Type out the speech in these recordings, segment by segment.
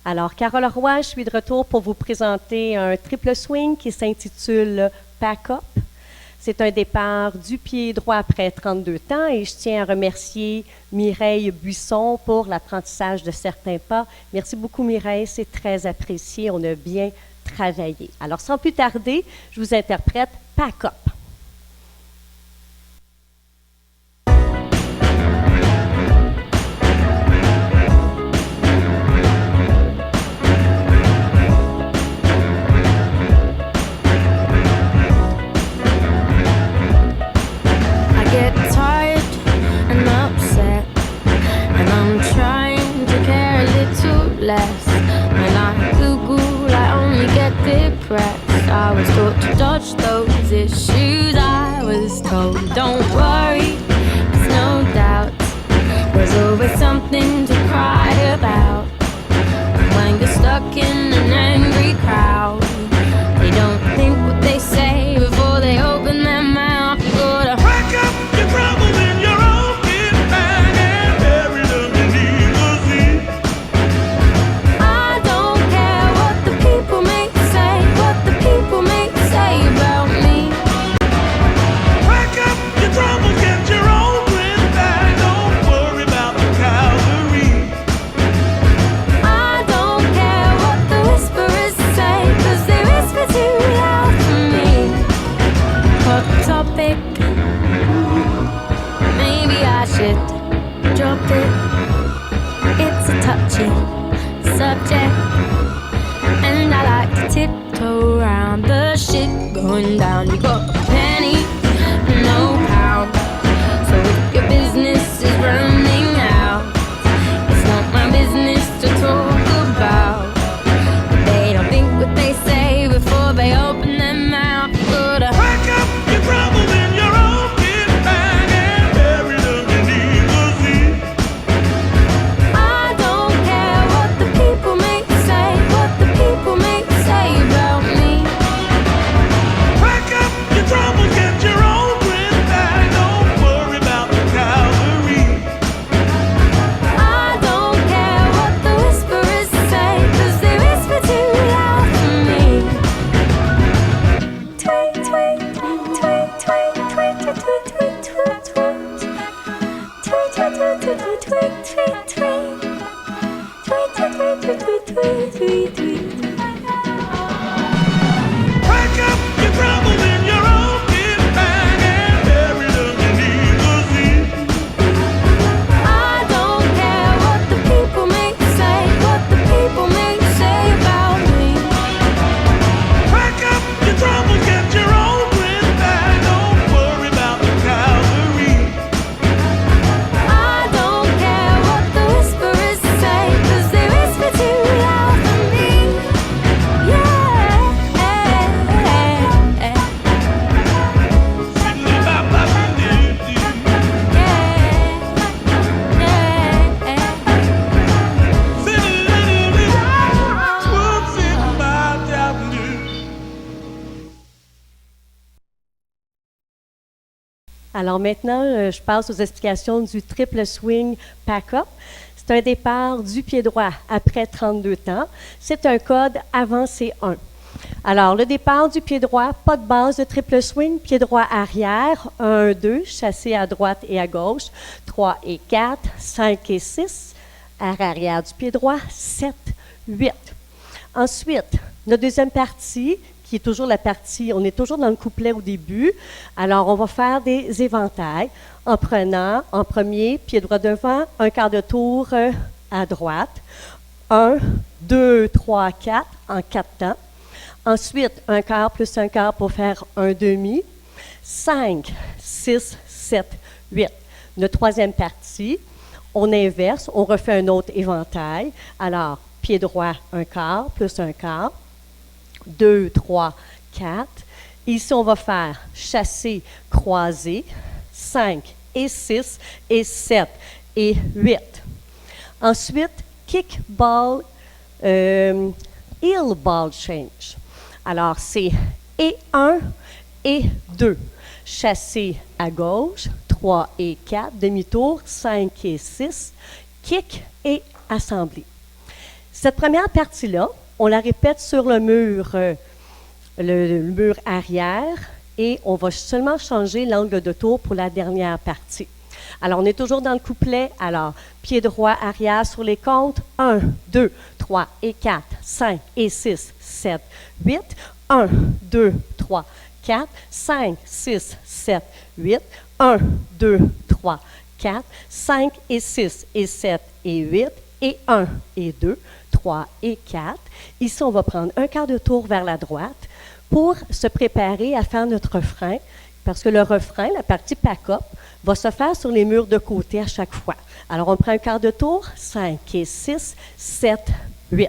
Alors, Carole Roy, je suis de retour pour vous présenter un triple swing qui s'intitule Pack Up. C'est un départ du pied droit après 32 temps et je tiens à remercier Mireille Buisson pour l'apprentissage de certains pas. Merci beaucoup Mireille, c'est très apprécié, on a bien travaillé. Alors, sans plus tarder, je vous interprète Pack Up. Less. When I Google, I only get depressed. I was taught to dodge those issues. I was told, don't worry, there's no doubt. There's always something to cry about. When you're stuck in an angry crowd, they don't think what they say before they open their mouth. You gotta pack up your troubles in your own kit bag and bury them beneath the sea. People may say about me. Pack up your troubles, get your own grip bag. Don't worry about the Calvary. I don't care what the whisperers say, 'cause they whisper too loud for me. Hot topic, maybe I should drop it. It's a touchy subject, and I like to tiptoe around the shit going down. You got a penny, no pound. So if your business is running out, it's not my business to talk about. But they don't think what they say before they open their mouth. You gotta pack up your troubles in your own kit bag and bury them beneath the sea. I don't care what the people may say, what the people may say about me. Pack up your troubles, get your own grip bag. Don't worry about the Calvary. I don't care what the whisperers say, 'cause they whisper too loud for me. Tweet, tweet, tweet, tweet, tweet, tweet, tweet, tweet, tweet, tweet. Tweet, tweet, tweet, tweet, tweet, tweet, tweet, tweet. Tweet, tweet, tweet, tweet, tweet, tweet, tweet, tweet. Pack up your troubles in your own kit bag and bury them beneath the sea. I don't care what the people may say, what the people may say about me. Pack up your troubles, get your own grip bag. Don't worry about the Calvary. I don't care what the whisperers say, 'cause they whisper too loud for me. Yeah. Alors maintenant, je passe aux explications du triple swing pack-up. C'est un départ du pied droit après 32 temps. C'est un code avancé 1. Alors, le départ du pied droit, pas de base de triple swing, pied droit arrière, 1, 2, chassé à droite et à gauche, 3 et 4, 5 et 6, arrière du pied droit, 7, 8. Ensuite, notre deuxième partie, qui est toujours la partie, on est toujours dans le couplet au début. Alors, on va faire des éventails en prenant en premier, pied droit devant, un quart de tour à droite. 1, 2, 3, 4 en 4 temps. Ensuite, un quart plus un quart pour faire un demi. 5, 6, 7, 8. Notre troisième partie, on inverse, on refait un autre éventail. Alors, pied droit, un quart plus un quart. 2, 3, 4. Ici, on va faire chassé, croisé, 5 et 6 et 7 et 8. Ensuite, kick ball, heel ball change. Alors, c'est et 1 et 2. Chassé à gauche, 3 et 4, demi-tour, 5 et 6, kick et assemblée. Cette première partie-là, on la répète sur le mur arrière et on va seulement changer l'angle de tour pour la dernière partie. Alors, on est toujours dans le couplet. Alors, pied droit arrière sur les comptes. 1, 2, 3 et 4, 5 et 6, 7, 8. 1, 2, 3, 4, 5, 6, 7, 8. 1, 2, 3, 4, 5 et 6 et 7 et 8. Et 1 et 2, 3 et 4. Ici, on va prendre un quart de tour vers la droite pour se préparer à faire notre refrain, parce que le refrain, la partie pack-up, va se faire sur les murs de côté à chaque fois. Alors, on prend un quart de tour, 5 et 6, 7, 8.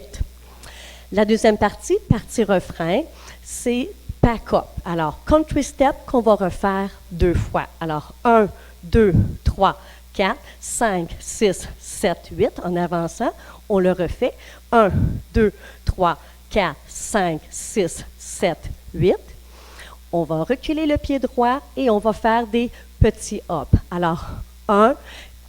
La deuxième partie refrain, c'est pack-up. Alors, country step qu'on va refaire 2 fois. Alors, 1, 2, 3, 4, 5, 6, 7, 8. En avançant, on le refait. 1, 2, 3, 4, 5, 6, 7, 8. On va reculer le pied droit et on va faire des petits hops. Alors, 1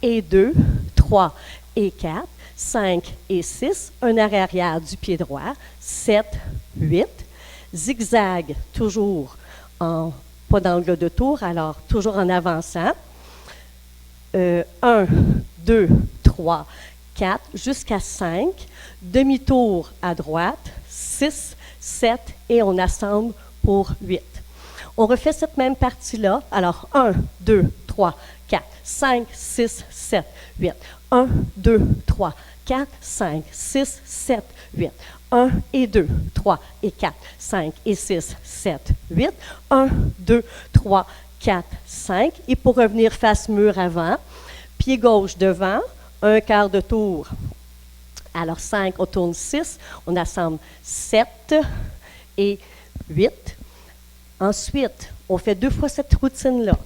et 2, 3 et 4, 5 et 6, un arrière du pied droit, 7, 8, zigzag, toujours pas d'angle de tour, alors toujours en avançant. 1, 2, 3, 4, jusqu'à 5, demi-tour à droite, 6, 7 et on assemble pour 8. On refait cette même partie-là. Alors, 1, 2, 3, 4, 5, 6, 7, 8. 1, 2, 3, 4, 5, 6, 7, 8. 1 et 2, 3 et 4, 5 et 6, 7, 8. 1, 2, 3, 4, 5. Et pour revenir face mur avant, pied gauche devant, un quart de tour. Alors 5, on tourne 6, on assemble 7 et 8. Ensuite, on fait 2 fois cette routine-là.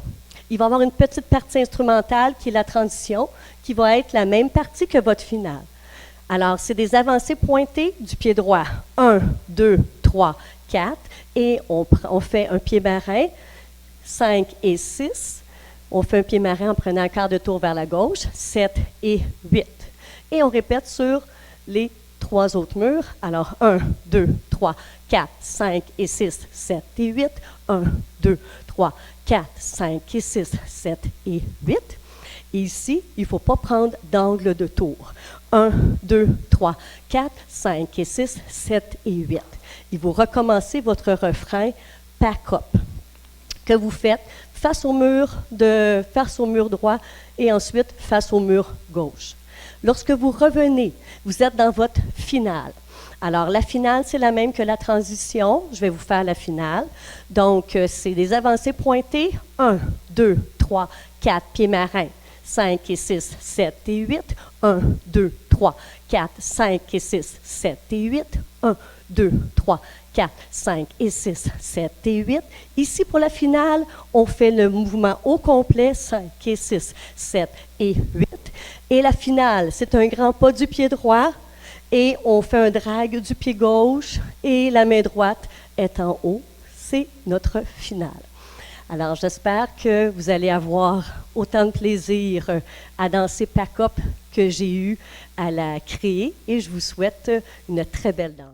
Il va y avoir une petite partie instrumentale qui est la transition, qui va être la même partie que votre finale. Alors, c'est des avancées pointées du pied droit. 1, 2, 3, 4. Et on fait un pied marin, 5 et 6. On fait un pied marin en prenant un quart de tour vers la gauche, 7 et 8. Et on répète sur les 3 autres murs. Alors, 1, 2, 3, 4, 5 et 6, 7 et 8. 1, 2, 3, 4, 5 et 6, 7 et 8. Et ici, il ne faut pas prendre d'angle de tour. 1, 2, 3, 4, 5 et 6, 7 et 8. Et vous recommencez votre refrain pack-up que vous faites face au mur droit et ensuite face au mur gauche. Lorsque vous revenez, vous êtes dans votre finale. Alors, la finale, c'est la même que la transition. Je vais vous faire la finale. Donc, c'est des avancées pointées. 1, 2, 3, 4, pieds marins. 5 et 6, 7 et 8. 1, 2, 3, 4, 5 et 6, 7 et 8. 1, 2, 3, 4, 5 et 6, 7 et 8. Ici, pour la finale, on fait le mouvement au complet, 5 et 6, 7 et 8. Et la finale, c'est un grand pas du pied droit et on fait un drag du pied gauche et la main droite est en haut. C'est notre finale. Alors, j'espère que vous allez avoir autant de plaisir à danser pack-up que j'ai eu à la créer et je vous souhaite une très belle danse.